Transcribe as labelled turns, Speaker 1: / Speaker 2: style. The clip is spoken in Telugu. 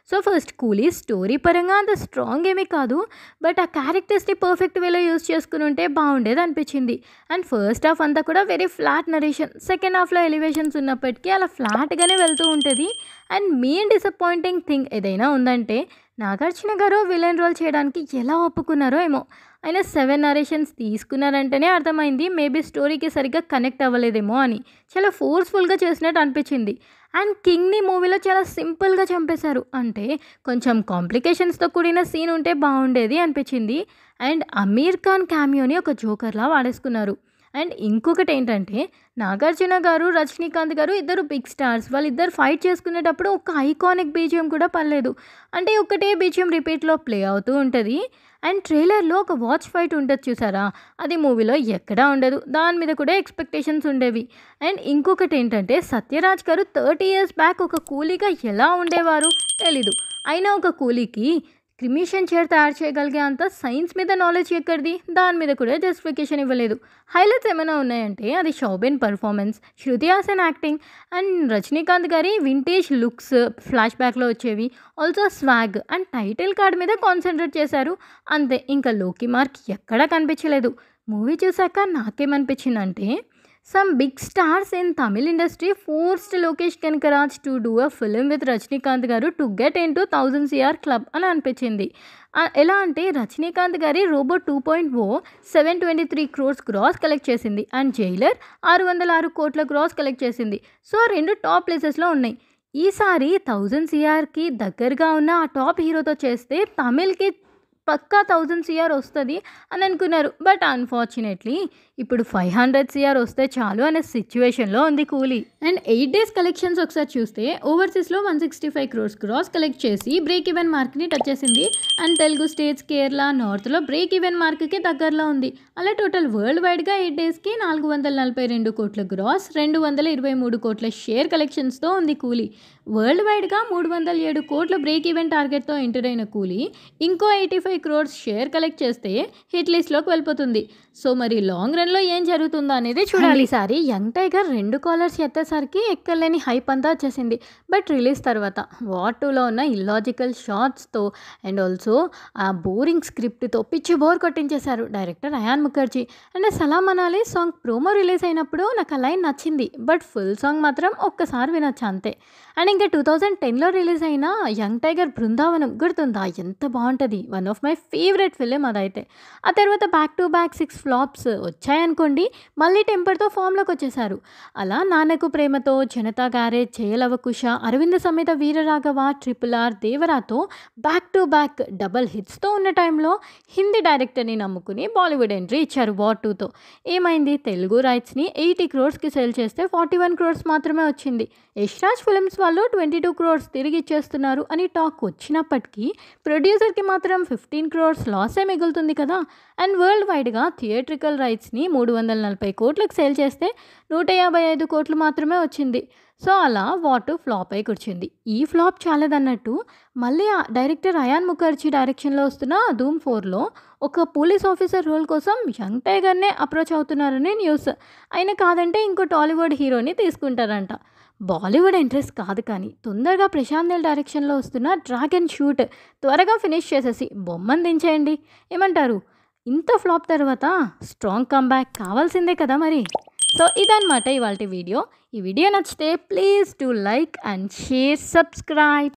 Speaker 1: సో ఫస్ట్ కూలీ స్టోరీ పరంగా అంత స్ట్రాంగ్ ఏమీ కాదు. బట్ ఆ క్యారెక్టర్స్‌ని పర్ఫెక్ట్ వేలో యూజ్ చేసుకొని ఉంటే బాగుండేది అనిపించింది. అండ్ ఫస్ట్ హాఫ్ అంతా కూడా వెరీ ఫ్లాట్ నరేషన్. సెకండ్ హాఫ్‌లో ఎలివేషన్స్ ఉన్నప్పటికీ అలా ఫ్లాట్‌గానే వెళ్తూ ఉంటది. అండ్ మెయిన్ డిసప్పాయింటింగ్ థింగ్ ఏదైనా ఉందంటే నాగార్జున గారు విలన్ రోల్ చేయడానికి ఎలా ఒప్పుకున్నారో ఏమో! ఆయన 7 నరేషన్స్ తీసుకున్నారంటేనే అర్థమైంది మేబీ స్టోరీకి సరిగ్గా కనెక్ట్ అవ్వలేదేమో అని. చాలా ఫోర్స్‌ఫుల్‌గా చేసినట్టు అనిపించింది. అండ్ కింగ్‌ని మూవీలో చాలా సింపుల్‌గా చంపేశారు. అంటే కొంచెం కాంప్లికేషన్స్‌తో కూడిన సీన్ ఉంటే బాగుండేది అనిపించింది. అండ్ అమీర్ ఖాన్ క్యామియోని ఒక జోకర్‌లా వాడేసుకున్నారు. అండ్ ఇంకొకటేంటంటే నాగార్జున గారు, రజనీకాంత్ గారు ఇద్దరు బిగ్ స్టార్స్. వాళ్ళిద్దరు ఫైట్ చేసుకునేటప్పుడు ఒక ఐకానిక్ బీజీఎం కూడా పడలేదు. అంటే ఒకటే బీజీఎం రిపీట్‌లో ప్లే అవుతూ ఉంటది. అండ్ ట్రైలర్‌లో ఒక వాచ్ ఫైట్ ఉంటది చూసారా? అది మూవీలో ఎక్కడా ఉండదు. దాని మీద కూడా ఎక్స్‌పెక్టేషన్స్ ఉండేవి. అండ్ ఇంకొకటేంటంటే సత్యరాజ్ గారు 30 ఇయర్స్ బ్యాక్ ఒక కూలీగా ఎలా ఉండేవారు తెలీదు. అయినా ఒక కూలీకి క్రిమిషన్ చైర్ తయారు చేయగలిగే అంత సైన్స్ మీద నాలెడ్జ్ ఎక్కడిది? దాని మీద కూడా జస్టిఫికేషన్ ఇవ్వలేదు. హైలైట్స్ ఏమైనా ఉన్నాయంటే అది Shobhan performance, Shruti Haasan acting and Rajinikanth గారి వింటేజ్ లుక్స్ ఫ్లాష్ బ్యాక్‌లో వచ్చేవి. Also swag and title card మీద కాన్సంట్రేట్ చేశారు. అంతే ఇంకా లోకి మార్క్ ఎక్కడా కనిపించలేదు. మూవీ చూసాక నాకేమనిపించిందంటే some big stars in Tamil industry forced Lokesh Kanagaraj to do a film with Rajinikanth గారు to get into 1000 CR club అని అనిపించింది. ఎలా అంటే రజనీకాంత్ గారి రోబో 2.0 723 క్రోర్స్ గ్రాస్ కలెక్ట్ చేసింది. అండ్ జైలర్ 606 కోట్ల గ్రాస్ కలెక్ట్ చేసింది. సో రెండు టాప్ ప్లేసెస్‌లో ఉన్నాయి. ఈసారి 1000 సీఆర్‌కి దగ్గరగా ఉన్న ఆ టాప్ హీరోతో చేస్తే తమిళ్‌కి పక్కా 1000 సీఆర్ వస్తది అని అనుకున్నారు. బట్ అన్‌ఫార్చునేట్‌లీ ఇప్పుడు 500 సీఆర్ వస్తే చాలు అనే సిట్యుయేషన్‌లో ఉంది కూలీ. అండ్ 8 డేస్ కలెక్షన్స్ ఒకసారి చూస్తే ఓవర్సీస్‌లో 165 క్రోర్స్ గ్రాస్ కలెక్ట్ చేసి బ్రేక్ ఈవెన్ మార్క్‌ని టచ్ చేసింది. అండ్ తెలుగు స్టేట్స్, కేరళ, నార్త్‌లో బ్రేక్ ఈవెన్ మార్క్‌కి దగ్గరలో ఉంది. అలా టోటల్ వరల్డ్ వైడ్‌గా 8 డేస్‌కి 442 కోట్ల గ్రాస్, 223 కోట్ల షేర్ కలెక్షన్స్‌తో ఉంది కూలీ. వరల్డ్ వైడ్‌గా 307 కోట్ల బ్రేక్ ఈవెన్ టార్గెట్‌తో ఎంటర్ అయిన కూలీ ఇంకో 85 క్రోర్స్ షేర్ కలెక్ట్ చేస్తే హిట్ లిస్ట్‌లోకి వెళ్ళిపోతుంది. సో మరి లాంగ్ రన్‌లో ఏం జరుగుతుందో అనేది చూడాలి. ఈసారి యంగ్ టైగర్ 2 కాలర్స్ ఎత్తేసరికి ఎక్కలేని హైప్ అంతా వచ్చేసింది. బట్ రిలీజ్ తర్వాత వార్ 2లో ఉన్న ఇల్లాజికల్ షాట్స్‌తో అండ్ ఆల్సో ఆ బోరింగ్ స్క్రిప్ట్‌తో పిచ్చి బోర్ కొట్టించేశారు డైరెక్టర్ అయాన్ ముఖర్జీ. అండ్ సలాం అనాలి సాంగ్ ప్రోమో రిలీజ్ అయినప్పుడు నాకు ఆ లైన్ నచ్చింది. బట్ ఫుల్ సాంగ్ మాత్రం ఒక్కసారి వినొచ్చు అంతే. అండ్ ఇంకా 2010లో రిలీజ్ అయిన యంగ్ టైగర్ బృందావనం గుర్తుందా? ఎంత బాగుంటుంది. One of my favourite film అదైతే. ఆ తర్వాత బ్యాక్ టు బ్యాక్ 6 ఫ్లాప్స్ వచ్చాయనుకోండి. మళ్ళీ టెంపర్‌తో ఫామ్‌లోకి వచ్చేశారు. అలా Nannaku Prematho, Janata garage, Jai Lava Kusa, Aravinda Sametha Veera Raghava, triple R, దేవరాతో బ్యాక్ టు బ్యాక్ డబల్ హిట్స్‌తో ఉన్న టైంలో హిందీ డైరెక్టర్‌ని నమ్ముకుని బాలీవుడ్ ఎంట్రీ ఇచ్చారు వార్ 2తో. ఏమైంది? తెలుగు రైట్స్‌ని 80 క్రోర్స్‌కి సేల్ చేస్తే 41 క్రోర్స్ మాత్రమే వచ్చింది. యష్‌రాజ్ ఫిల్మ్స్ వాళ్ళు 22 క్రోర్స్ తిరిగి ఇచ్చేస్తున్నారు అని టాక్ వచ్చినప్పటికీ ప్రొడ్యూసర్కి మాత్రం 15 క్రోర్స్ లాసే మిగులుతుంది కదా. అండ్ వరల్డ్ వైడ్గా థియేట్రికల్ రైట్స్ని 340 కోట్లకు సేల్ చేస్తే 155 కోట్లు మాత్రమే వచ్చింది. సో అలా వార్ 2 ఫ్లాప్ అయి కూర్చుంది. ఈ ఫ్లాప్ చాలదన్నట్టు మళ్ళీ ఆ డైరెక్టర్ అయాన్ ముఖర్జీ డైరెక్షన్లో వస్తున్న ధూమ్ 4లో ఒక పోలీస్ ఆఫీసర్ రోల్ కోసం యంగ్ టైగర్నే అప్రోచ్ అవుతున్నారని న్యూస్. అయినా కాదంటే ఇంకో టాలీవుడ్ హీరోని తీసుకుంటారంట. బాలీవుడ్ ఇంట్రెస్ట్ కాదు కానీ తొందరగా ప్రశాంత్ నీల్ డైరెక్షన్లో వస్తున్న డ్రాగన్ షూట్ త్వరగా ఫినిష్ చేసేసి బొమ్మను దించేయండి. ఏమంటారు? ఇంత ఫ్లాప్ తర్వాత స్ట్రాంగ్ కంబ్యాక్ కావాల్సిందే కదా మరి. సో ఇదన్నమాట ఇవాల్టి వీడియో. ఈ వీడియో నచ్చితే please do like and share, subscribe.